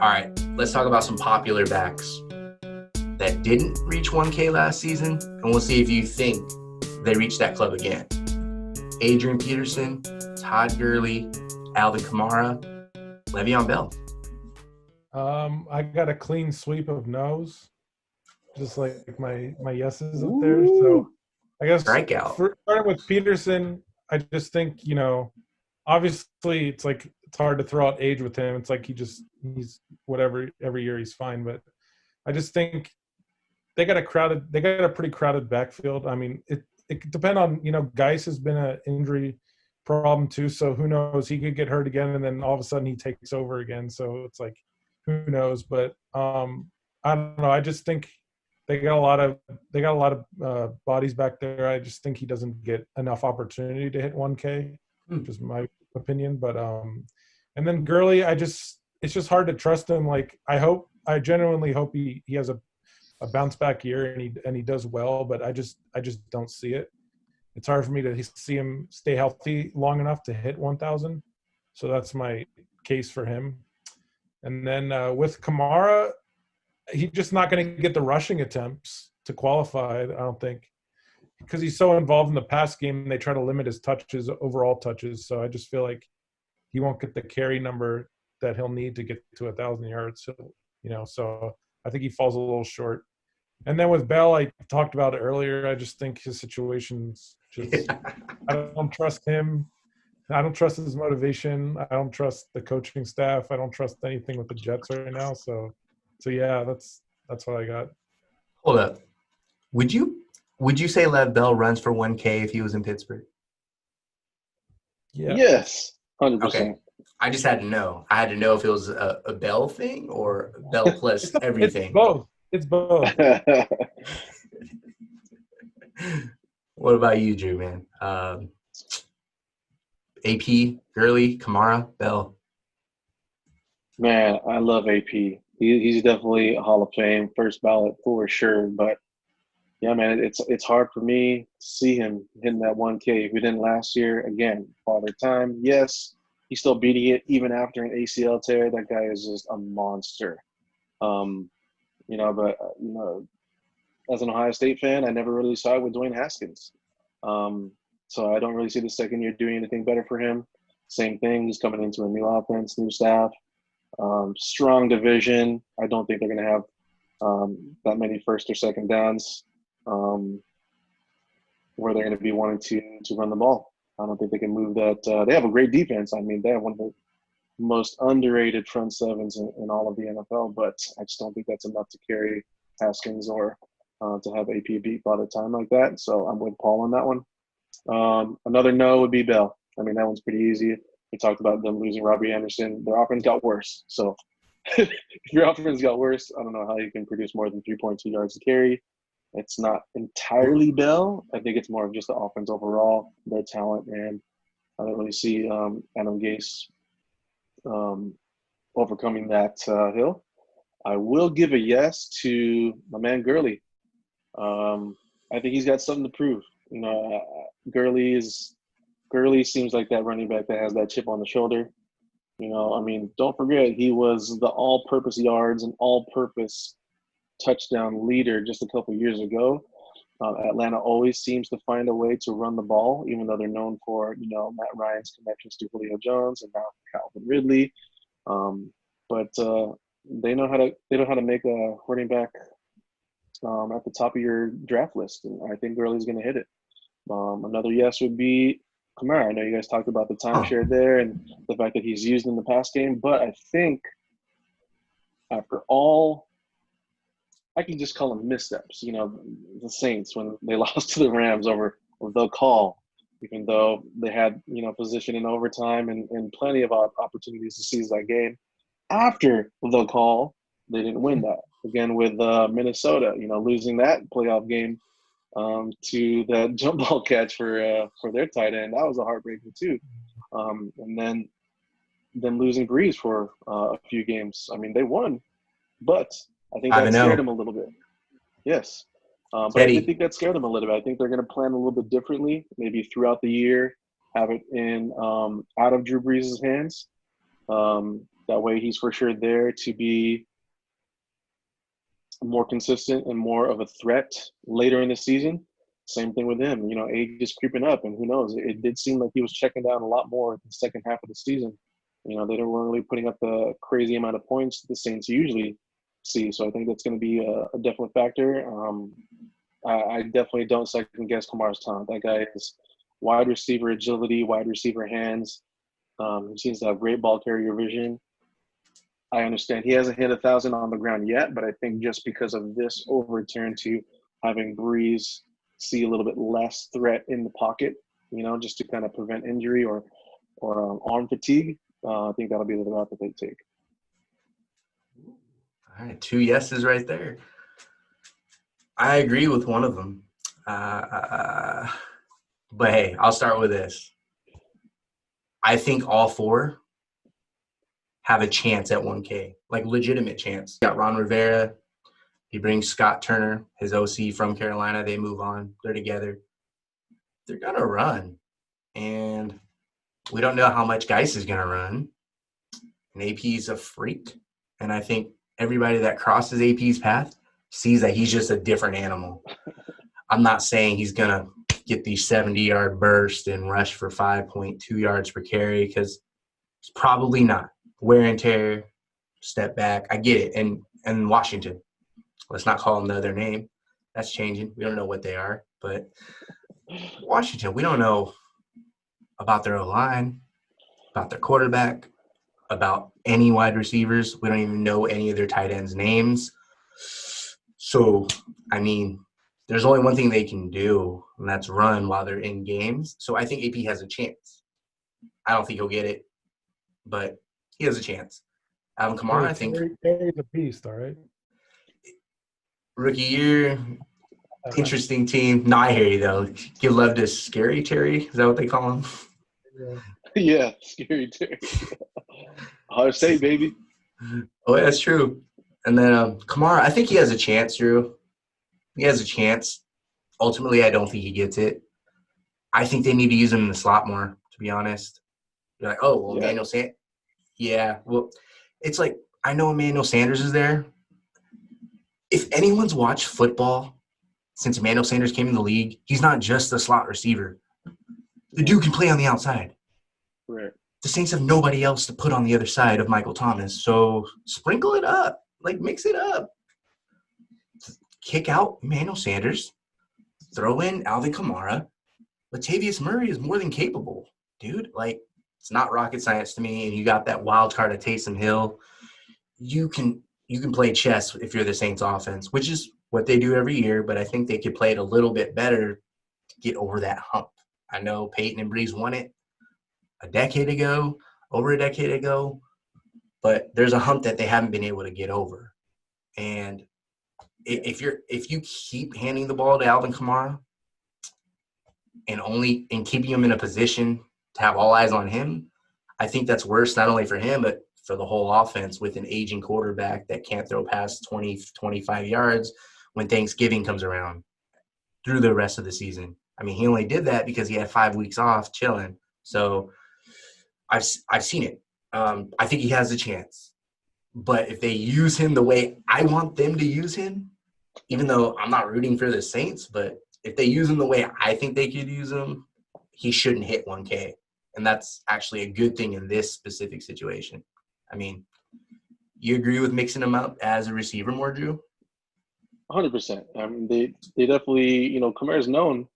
All right, let's talk about some popular backs that didn't reach 1K last season, and we'll see if you think they reach that club again. Adrian Peterson, Todd Gurley, Alvin Kamara, Le'Veon Bell. I got a clean sweep of no's, just like my yeses up there. So I guess Strikeout. Starting with Peterson, I just think, obviously it's hard to throw out age with him. It's like he's whatever, every year he's fine. But I just think they got a pretty crowded backfield. I mean, it depends on, Geis has been an injury problem too. So who knows? He could get hurt again, and then all of a sudden he takes over again. So it's like, who knows? But I don't know. I just think they got a lot of bodies back there. I just think he doesn't get enough opportunity to hit 1K, which is my opinion. But and then Gurley, it's just hard to trust him. Like I genuinely hope he has a bounce back year and he does well, but I just don't see it. It's hard for me to see him stay healthy long enough to hit 1,000. So that's my case for him. And then with Kamara, he's just not going to get the rushing attempts to qualify, I don't think, because he's so involved in the pass game. They try to limit his overall touches. So I just feel like he won't get the carry number that he'll need to get to 1,000 yards. So I think he falls a little short. And then with Bell, I talked about it earlier. I just think his situation's just – I don't trust him. I don't trust his motivation. I don't trust the coaching staff. I don't trust anything with the Jets right now. So yeah, that's what I got. Hold up. Would you say Lev Bell runs for 1K if he was in Pittsburgh? Yeah. Yes, 100%. Okay. I just had to know. I had to know if it was a Bell thing or Bell plus everything. It's both. What about you, Drew, man? AP, Gurley, Kamara, Bell. Man, I love AP. He's definitely a Hall of Fame, first ballot for sure. But yeah, man, it's hard for me to see him hitting that 1K. If we didn't last year, again, father time. Yes, he's still beating it even after an ACL tear. That guy is just a monster. But as an Ohio State fan, I never really saw it with Dwayne Haskins. So I don't really see the second year doing anything better for him. Same thing. He's coming into a new offense, new staff, strong division. I don't think they're going to have that many first or second downs where they're going to be wanting to run the ball. I don't think they can move that. They have a great defense. I mean, they have one of the most underrated front sevens in all of the NFL, but I just don't think that's enough to carry Haskins or to have AP beat by the time like that. So I'm with Paul on that one. Another no would be Bell. I mean, that one's pretty easy. We talked about them losing Robbie Anderson. Their offense got worse. So if your offense got worse, I don't know how you can produce more than 3.2 yards to carry. It's not entirely Bell. I think it's more of just the offense overall, their talent, and I don't really see Adam Gase overcoming that hill. I will give a yes to my man Gurley. I think he's got something to prove. Gurley seems like that running back that has that chip on the shoulder. Don't forget he was the all-purpose yards and all-purpose touchdown leader just a couple years ago. Atlanta always seems to find a way to run the ball, even though they're known for, Matt Ryan's connections to Julio Jones and now Calvin Ridley. But they know how to make a running back at the top of your draft list, and I think Gurley's going to hit it. Another yes would be Kamara. I know you guys talked about the timeshare there and the fact that he's used in the pass game, but I think after all, I can just call them missteps. The Saints, when they lost to the Rams over the call, even though they had, position in overtime and plenty of opportunities to seize that game. After the call, they didn't win that. Again, with Minnesota, losing that playoff game to that jump ball catch for their tight end. That was a heartbreaker too. And then them losing Breeze for a few games. I mean, they won, but I think that scared them a little bit. Yes. But I think that scared them a little bit. I think they're going to plan a little bit differently, maybe throughout the year, have it in out of Drew Brees' hands. That way, he's for sure there to be more consistent and more of a threat later in the season. Same thing with him. Age is creeping up, and who knows? It did seem like he was checking down a lot more in the second half of the season. They weren't really putting up the crazy amount of points the Saints usually see. So I think that's going to be a definite factor. I definitely don't second guess Kamara's talent. That guy is wide receiver agility, wide receiver hands. He seems to have great ball carrier vision. I understand he hasn't hit 1,000 on the ground yet, but I think just because of this overturn to having Breeze see a little bit less threat in the pocket, just to kind of prevent injury or arm fatigue, I think that'll be the route that they take. All right, 2 yeses right there. I agree with one of them. But hey, I'll start with this. I think all 4 have a chance at 1K, like legitimate chance. You got Ron Rivera. He brings Scott Turner, his OC from Carolina. They move on. They're together. They're going to run. And we don't know how much Geis is going to run. And AP's a freak. And I think everybody that crosses AP's path sees that he's just a different animal. I'm not saying he's going to get these 70-yard bursts and rush for 5.2 yards per carry, because it's probably not. Wear and tear, step back. I get it. And Washington, let's not call them the other name. That's changing. We don't know what they are. But Washington, we don't know about their O-line, about their quarterback, about any wide receivers. We don't even know any of their tight ends' names. So, I mean, there's only one thing they can do, and that's run while they're in games. So I think AP has a chance. I don't think he'll get it, but he has a chance. Alvin Kamara, I think. Terry's a beast, all right? Rookie year, interesting team. No, I hear you, though. Give love to Scary Terry. Is that what they call him? Yeah, Scary Terry. Hard say, baby. Oh, that's true. And then Kamara, I think he has a chance, Drew. He has a chance. Ultimately, I don't think he gets it. I think they need to use him in the slot more, to be honest. You're like, oh, well, Yeah. Emmanuel Sanders. Yeah, well, it's like, I know Emmanuel Sanders is there. If anyone's watched football since Emmanuel Sanders came in the league, he's not just a slot receiver. The dude can play on the outside. Right. The Saints have nobody else to put on the other side of Michael Thomas. So sprinkle it up. Like, mix it up. Kick out Emmanuel Sanders. Throw in Alvin Kamara. Latavius Murray is more than capable, dude. Like, it's not rocket science to me. And you got that wild card of Taysom Hill. You can play chess if you're the Saints offense, which is what they do every year. But I think they could play it a little bit better to get over that hump. I know Peyton and Breeze won it over a decade ago, but there's a hump that they haven't been able to get over. And if you keep handing the ball to Alvin Kamara and keeping him in a position to have all eyes on him, I think that's worse not only for him but for the whole offense with an aging quarterback that can't throw past 20, 25 yards when Thanksgiving comes around through the rest of the season. I mean, he only did that because he had 5 weeks off chilling. So I've seen it. I think he has a chance. But if they use him the way I want them to use him, even though I'm not rooting for the Saints, but if they use him the way I think they could use him, he shouldn't hit 1K. And that's actually a good thing in this specific situation. I mean, you agree with mixing him up as a receiver more, Drew? 100%. I mean, they definitely, Kamara's known.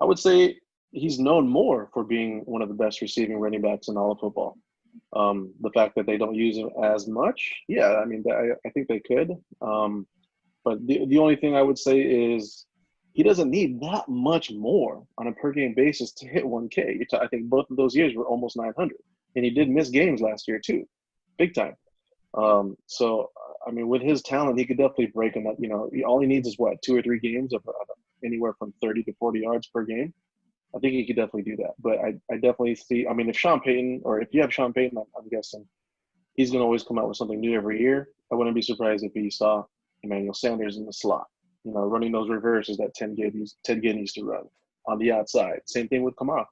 I would say he's known more for being one of the best receiving running backs in all of football. The fact that they don't use him as much, yeah, I mean, I think they could. But the only thing I would say is he doesn't need that much more on a per-game basis to hit 1K. I think both of those years were almost 900. And he did miss games last year too, big time. So, I mean, with his talent, he could definitely break him up. All he needs is, 2 or 3 games of anywhere from 30 to 40 yards per game. I think he could definitely do that. But I definitely see – I mean, if you have Sean Payton, I'm guessing he's going to always come out with something new every year. I wouldn't be surprised if he saw Emmanuel Sanders in the slot, running those reverses that Ted Ginn used to run on the outside. Same thing with Kamara.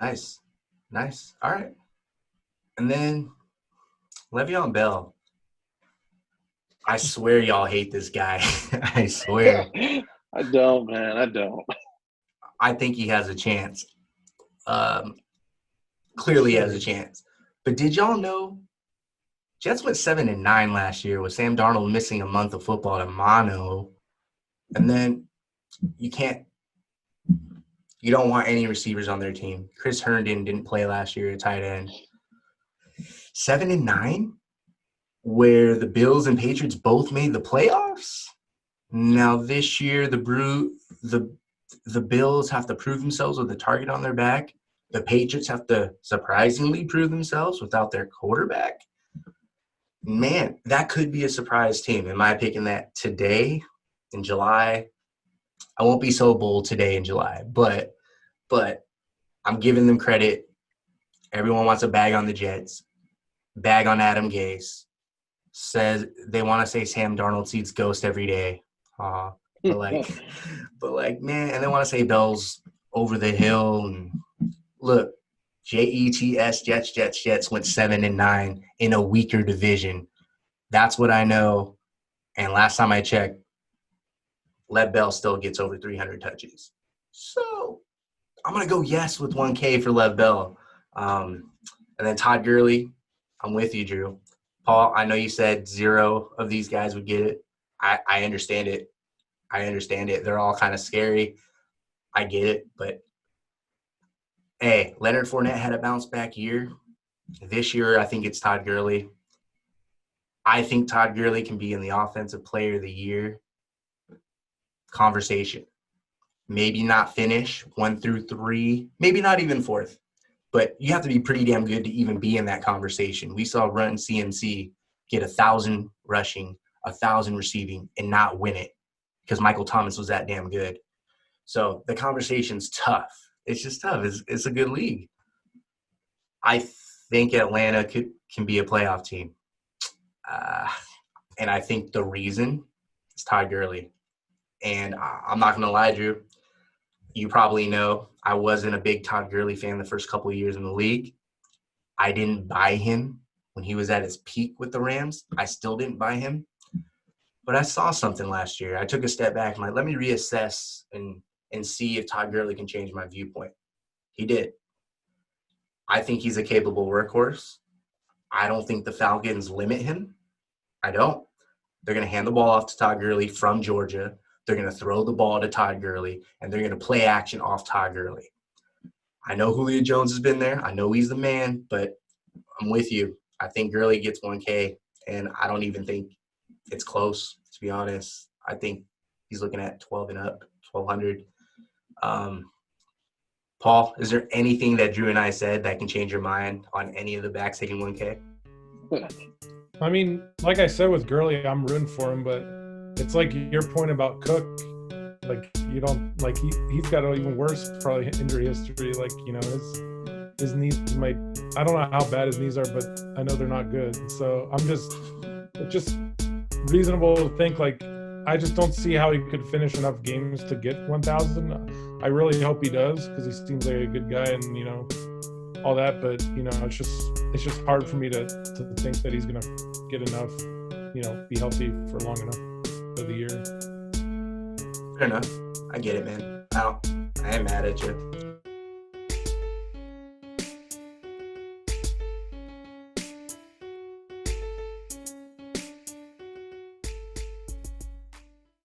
Nice. All right. And then Le'Veon Bell. I swear y'all hate this guy. I swear. I don't, man. I don't. I think he has a chance. Clearly has a chance. But did y'all know Jets went 7-9 last year with Sam Darnold missing a month of football to mono? And then you don't want any receivers on their team. Chris Herndon didn't play last year at tight end. 7-9, where the Bills and Patriots both made the playoffs. Now this year, the Bills have to prove themselves with a target on their back. The Patriots have to surprisingly prove themselves without their quarterback. Man, that could be a surprise team. Am I picking that today in July? I won't be so bold today in July, but I'm giving them credit. Everyone wants a bag on the Jets, bag on Adam Gase. Says they want to say Sam Darnold sees ghost every day. But man, and they want to say Bell's over the hill. And look, Jets went 7-9 in a weaker division. That's what I know. And last time I checked, Lev Bell still gets over 300 touches. So I'm going to go yes with 1K for Lev Bell. And then Todd Gurley, I'm with you, Drew. Paul, I know you said 0 of these guys would get it. I understand it. They're all kind of scary. I get it. But, hey, Leonard Fournette had a bounce-back year. This year, I think it's Todd Gurley. I think Todd Gurley can be in the Offensive Player of the Year conversation. Maybe not finish 1 through 3, maybe not even 4th. But you have to be pretty damn good to even be in that conversation. We saw Run CMC get 1,000 rushing, 1,000 receiving, and not win it because Michael Thomas was that damn good. So the conversation's tough. It's just tough. It's a good league. I think Atlanta can be a playoff team. And I think the reason is Todd Gurley. And I'm not going to lie, Drew. You probably know I wasn't a big Todd Gurley fan the first couple of years in the league. I didn't buy him when he was at his peak with the Rams. I still didn't buy him. But I saw something last year. I took a step back and let me reassess and see if Todd Gurley can change my viewpoint. He did. I think he's a capable workhorse. I don't think the Falcons limit him. I don't. They're going to hand the ball off to Todd Gurley from Georgia. They're going to throw the ball to Todd Gurley, and they're going to play action off Todd Gurley. I know Julio Jones has been there. I know he's the man, but I'm with you. I think Gurley gets 1K, and I don't even think it's close, to be honest. I think he's looking at 12 and up, 1,200. Paul, is there anything that Drew and I said that can change your mind on any of the backs taking 1K? I mean, like I said with Gurley, I'm rooting for him, but it's like your point about Cook. Like, you don't – like, he's got an even worse probably injury history. Like, you know, his knees might – I don't know how bad his knees are, but I know they're not good. So it's just reasonable to think, like, I just don't see how he could finish enough games to get 1,000. I really hope he does because he seems like a good guy and, you know, all that. But, you know, it's just hard for me to think that he's going to get enough, you know, be healthy for long enough for the year. Fair enough. I get it, man. I am mad at you.